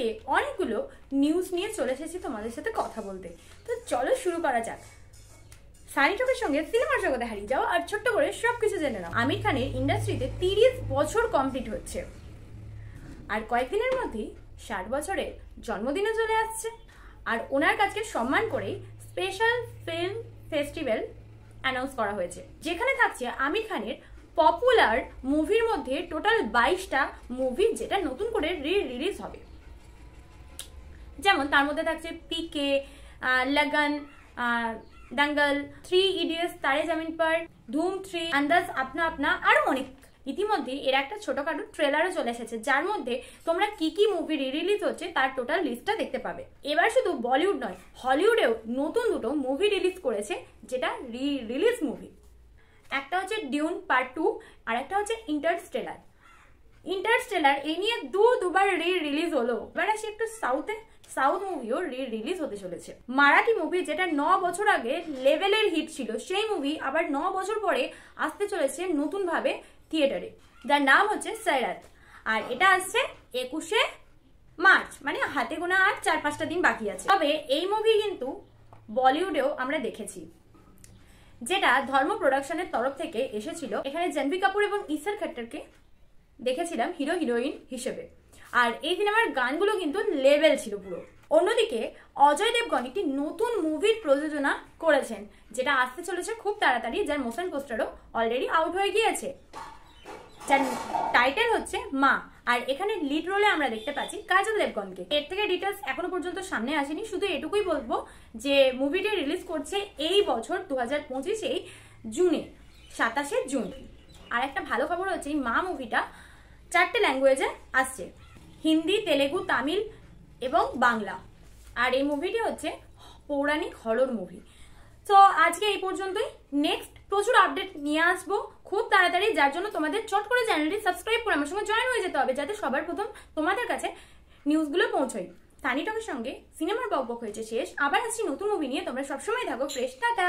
আজকে অনেকগুলো নিউজ নিয়ে চলে এসেছি তোমাদের সাথে কথা বলতে। তো চলো শুরু করা যাক। সানি টকের সঙ্গে সিনেমার জগতে হারিয়ে যাও আর ছোট্ট করে সবকিছু জেনে নাও। আমির খানের ইন্ডাস্ট্রিতে 30 বছর কমপ্লিট হচ্ছে, আর কয়েকদিনের মধ্যেই 60 বছরের জন্মদিনও চলে আসছে। আর ওনার কাজকে সম্মান করে স্পেশাল ফিল্ম ফেস্টিভ্যাল অ্যানাউন্স করা হয়েছে, যেখানে থাকছে আমির খানের পপুলার মুভির মধ্যে টোটাল 22টা মুভি, যেটা নতুন করে রিলিজ হবে। যেমন তার মধ্যে থাকছে পিকে, লগন, দাঙ্গল, 3 ইডিয়টস, তারে জামিন পার, ধুম 3, আন্দাজ আপনা আপনা, আরো অনেক। ইতিমধ্যে এর একটা ছোটখাটো ট্রেলারও চলে এসেছে, যার মধ্যে তোমরা কি কি মুভি রিলিজ হচ্ছে তার টোটাল লিস্টটা দেখতে পাবে। এবার শুধু বলিউড নয়, হলিউডেও নতুন দুটো মুভি রিলিজ করেছে, যেটা রিলিজ মুভি। একটা হচ্ছে ডিউন পার্ট 2 আর একটা হচ্ছে ইন্টারস্টেলার। এই নিয়ে দুবার রিলিজ হলো। এবার আসি একটু সাউথ মুভিও রিলিজ হতে চলেছে। মারাঠি মুভি, যেটা 9 বছর আগে লেভেলের হিট ছিল, সেই মুভি আবার 9 বছর পরে আসতে চলেছে নতুন ভাবে থিয়েটারে, যার নাম হচ্ছে সৈরাত। আর এটা আসছে 21শে মার্চ, মানে হাতে গোনা আর 4-5টা দিন বাকি আছে। তবে এই মুভি কিন্তু বলিউডেও আমরা দেখেছি, যেটা ধর্ম প্রোডাকশনের তরফ থেকে এসেছিল। এখানে জাহ্নবী কাপুর এবং ইসার খাট্টারকে দেখেছিলাম হিরো হিরোইন হিসেবে। আর এই সিনেমার গানগুলো কিন্তু লেভেল ছিল পুরো। অন্যদিকে অজয় দেবগন একটি নতুন মুভির প্রযোজনা করেছেন, যেটা আসতে চলেছে খুব তাড়াতাড়ি, যার মোশন পোস্টারও অলরেডি আউট হয়ে গিয়েছে, যার টাইটেল হচ্ছে মা। আর এখানে লিড রোলে আমরা দেখতে পাচ্ছি কাজল দেবগনকে। এর থেকে ডিটেলস এখনো পর্যন্ত সামনে আসেনি, শুধু এটুকুই বলবো যে মুভিটি রিলিজ করছে এই বছর 2025 জুনে, 27শে জুন। আর একটা ভালো খবর হচ্ছে এই মা মুভিটা 4টে ল্যাঙ্গুয়েজে আসছে, হিন্দি, তেলেগু, তামিল এবং বাংলা। আর এই মুভিটি হচ্ছে পৌরাণিক হরর মুভি। তো আজকে এই পর্যন্তই। নেক্সট প্রচুর আপডেট নিয়ে আসবো খুব তাড়াতাড়ি, যার জন্য তোমাদের চট করে চ্যানেলটি সাবস্ক্রাইব করে আমার সঙ্গে জয়েন হয়ে যেতে হবে, যাতে সবার প্রথম তোমাদের কাছে নিউজগুলো পৌঁছয়। সানি টকের সঙ্গে সিনেমার বকবক হয়েছে শেষ। আবার আসছি নতুন মুভি নিয়ে, তোমরা সবসময় থাকো ফ্রেশ। টাটা।